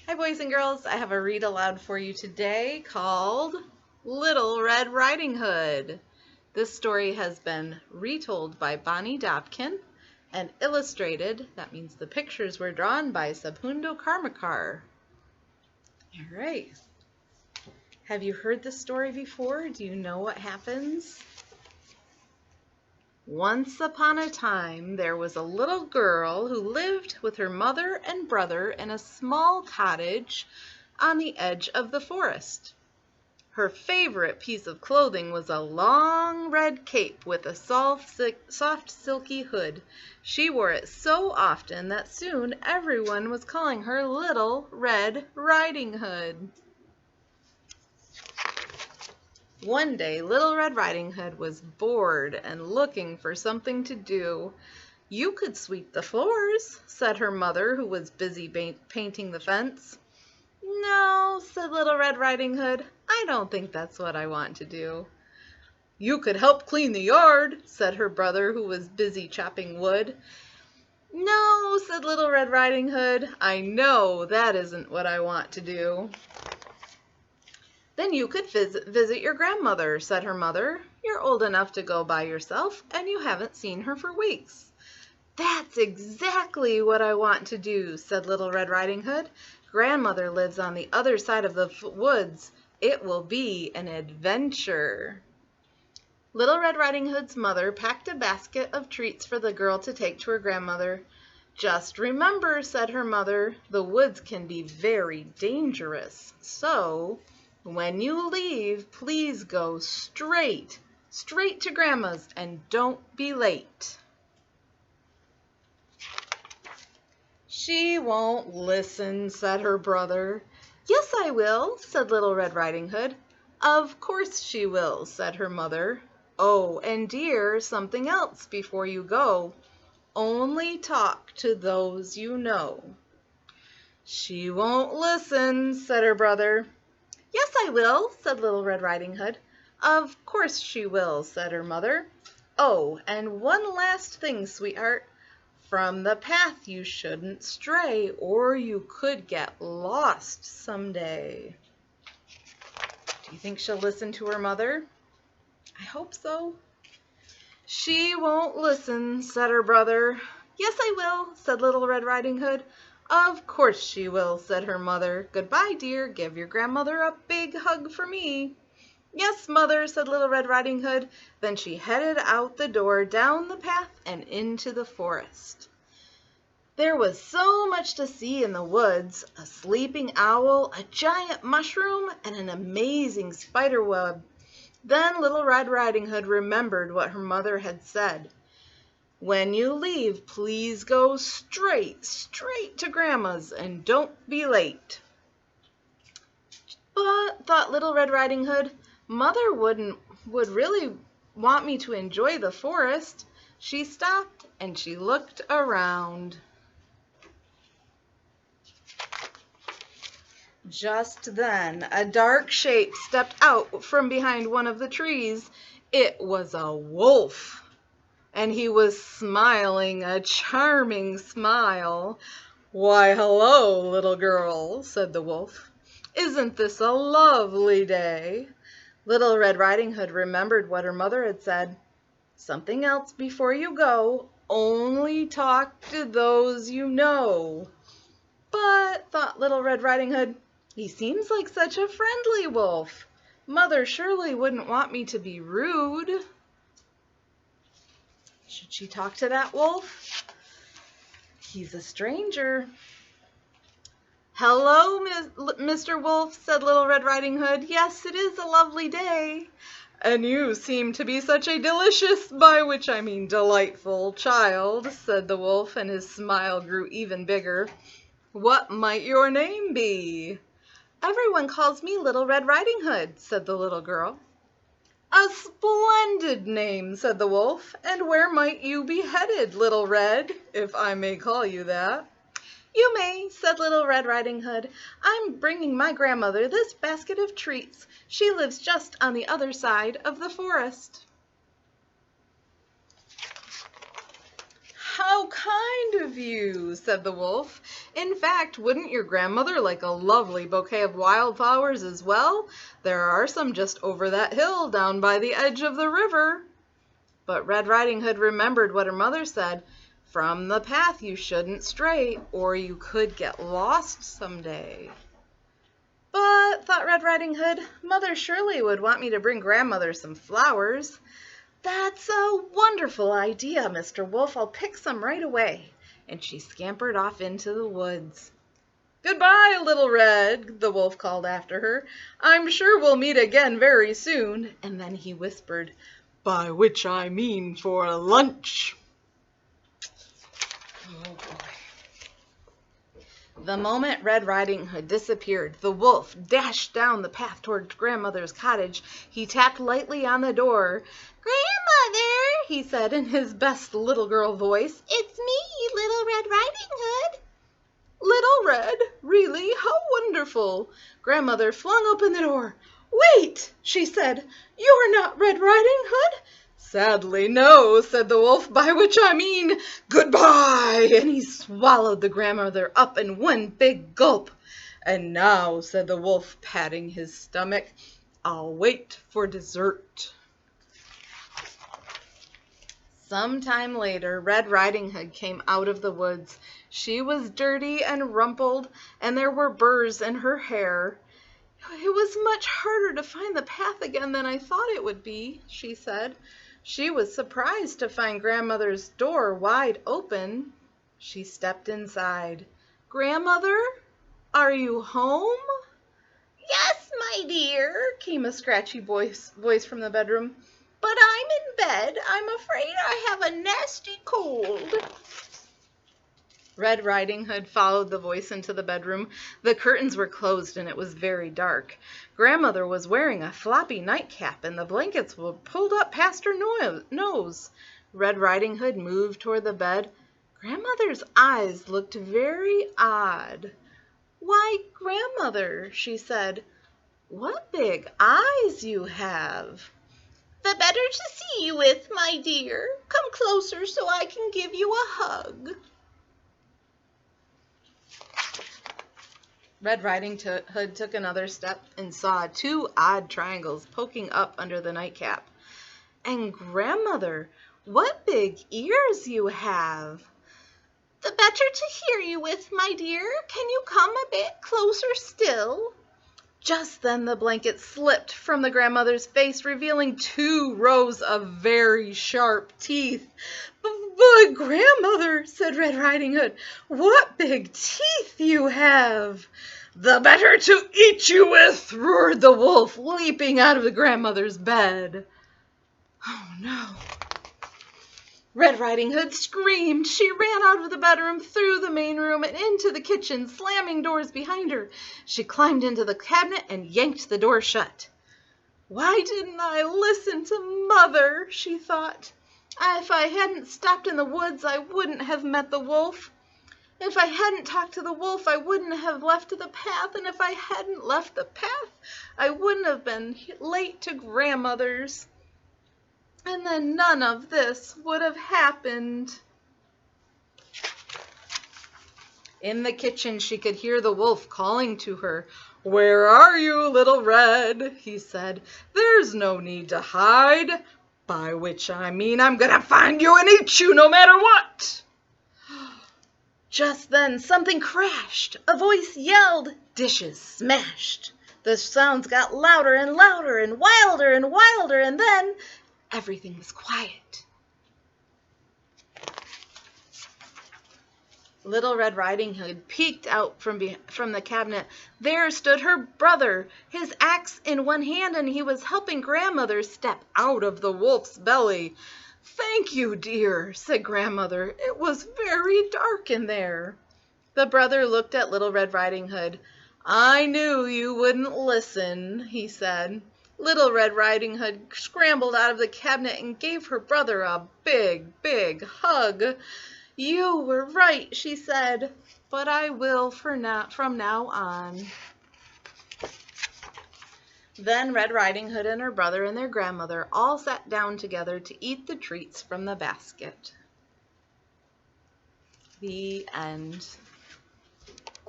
Hi boys and girls, I have a read aloud for you today called Little Red Riding Hood. This story has been retold by Bonnie Dobkin and illustrated, that means the pictures were drawn by Subhundo Karmakar. All right, have you heard this story before? Do you know what happens? Once upon a time, there was a little girl who lived with her mother and brother in a small cottage on the edge of the forest. Her favorite piece of clothing was a long red cape with a soft silky hood. She wore it so often that soon everyone was calling her Little Red Riding Hood. One day, Little Red Riding Hood was bored and looking for something to do. "You could sweep the floors," said her mother, who was busy painting the fence. "No," said Little Red Riding Hood, "I don't think that's what I want to do." "You could help clean the yard," said her brother, who was busy chopping wood. "No," said Little Red Riding Hood, "I know that isn't what I want to do." "Then you could visit your grandmother," said her mother. "You're old enough to go by yourself, and you haven't seen her for weeks." "That's exactly what I want to do," said Little Red Riding Hood. "Grandmother lives on the other side of the woods. It will be an adventure." Little Red Riding Hood's mother packed a basket of treats for the girl to take to her grandmother. "Just remember," said her mother, "the woods can be very dangerous. So when you leave, please go straight to Grandma's and don't be late." "She won't listen," said her brother. "Yes, I will," said Little Red Riding Hood. "Of course she will," said her mother. "Oh, and dear, something else before you go. Only talk to those you know." "She won't listen," said her brother. "Yes, I will," said Little Red Riding Hood. "Of course she will," said her mother. "Oh, and one last thing, sweetheart. From the path you shouldn't stray, or you could get lost someday." Do you think she'll listen to her mother? I hope so. "She won't listen," said her brother. "Yes, I will," said Little Red Riding Hood. "Of course she will," said her mother. "Goodbye, dear. Give your grandmother a big hug for me." "Yes, mother," said Little Red Riding Hood. Then she headed out the door, down the path, and into the forest. There was so much to see in the woods: a sleeping owl, a giant mushroom, and an amazing spider web. Then Little Red Riding Hood remembered what her mother had said. "When you leave, please go straight to Grandma's and don't be late." "But," thought Little Red Riding Hood, "Mother would really want me to enjoy the forest." She stopped and she looked around. Just then a dark shape stepped out from behind one of the trees. It was a wolf, and he was smiling a charming smile. "Why, hello, little girl," said the wolf. "Isn't this a lovely day?" Little Red Riding Hood remembered what her mother had said. "Something else before you go. Only talk to those you know." "But," thought Little Red Riding Hood, "he seems like such a friendly wolf. Mother surely wouldn't want me to be rude." Should she talk to that wolf? He's a stranger. "Hello, Mr. Wolf," said Little Red Riding Hood. "Yes, it is a lovely day." "And you seem to be such a delicious, by which I mean delightful, child," said the wolf, and his smile grew even bigger. "What might your name be?" "Everyone calls me Little Red Riding Hood," said the little girl. "A splendid name," said the wolf. "And where might you be headed, Little Red, if I may call you that?" "You may," said Little Red Riding Hood. "I'm bringing my grandmother this basket of treats. She lives just on the other side of the forest." "How kind of you," said the wolf. "In fact, wouldn't your grandmother like a lovely bouquet of wildflowers as well? There are some just over that hill down by the edge of the river." But Red Riding Hood remembered what her mother said. "From the path you shouldn't stray, or you could get lost someday." "But," thought Red Riding Hood, "Mother surely would want me to bring grandmother some flowers." "That's a wonderful idea, Mr. Wolf. I'll pick some right away." And she scampered off into the woods. "Goodbye, Little Red," the wolf called after her. "I'm sure we'll meet again very soon." And then he whispered, "By which I mean for lunch." Oh boy. The moment Red Riding Hood disappeared, the wolf dashed down the path toward grandmother's cottage. He tapped lightly on the door. "Grandmother," he said in his best little girl voice, "it's me, Little Red Riding Hood." "Little Red? Really? How wonderful!" Grandmother flung open the door. "Wait," she said, "you're not Red Riding Hood?" "Sadly, no," said the wolf, "by which I mean goodbye." And he swallowed the grandmother up in one big gulp. "And now," said the wolf, patting his stomach, "I'll wait for dessert." Some time later, Red Riding Hood came out of the woods. She was dirty and rumpled, and there were burrs in her hair. "It was much harder to find the path again than I thought it would be," she said. She was surprised to find grandmother's door wide open. She stepped inside. "Grandmother, are you home?" "Yes, my dear," came a scratchy voice from the bedroom. "But I'm in bed. I'm afraid I have a nasty cold." Red Riding Hood followed the voice into the bedroom. The curtains were closed and it was very dark. Grandmother was wearing a floppy nightcap and the blankets were pulled up past her nose. Red Riding Hood moved toward the bed. Grandmother's eyes looked very odd. "Why, Grandmother," she said, "what big eyes you have." "The better to see you with, my dear. Come closer so I can give you a hug." Red Riding Hood took another step and saw two odd triangles poking up under the nightcap. "And Grandmother, what big ears you have." "The better to hear you with, my dear. Can you come a bit closer still?" Just then the blanket slipped from the grandmother's face, revealing two rows of very sharp teeth. "But Grandmother," said Red Riding Hood, "what big teeth you have." "The better to eat you with," roared the wolf, leaping out of the grandmother's bed. Oh no. Red Riding Hood screamed. She ran out of the bedroom, through the main room, and into the kitchen, slamming doors behind her. She climbed into the cabinet and yanked the door shut. "Why didn't I listen to Mother?" she thought. "If I hadn't stopped in the woods, I wouldn't have met the wolf. If I hadn't talked to the wolf, I wouldn't have left the path. And if I hadn't left the path, I wouldn't have been late to grandmother's. And then none of this would have happened." In the kitchen, she could hear the wolf calling to her. "Where are you, Little Red?" he said. "There's no need to hide. By which I mean I'm gonna find you and eat you no matter what." Just then something crashed. A voice yelled. Dishes smashed. The sounds got louder and louder and wilder, and then everything was quiet. Little Red Riding Hood peeked out from the cabinet. There stood her brother, his axe in one hand, and he was helping Grandmother step out of the wolf's belly. "Thank you, dear," said Grandmother. "It was very dark in there." The brother looked at Little Red Riding Hood. "I knew you wouldn't listen," he said. Little Red Riding Hood scrambled out of the cabinet and gave her brother a big, big hug. "You were right," she said, "but I will from now on." Then Red Riding Hood and her brother and their grandmother all sat down together to eat the treats from the basket. The end.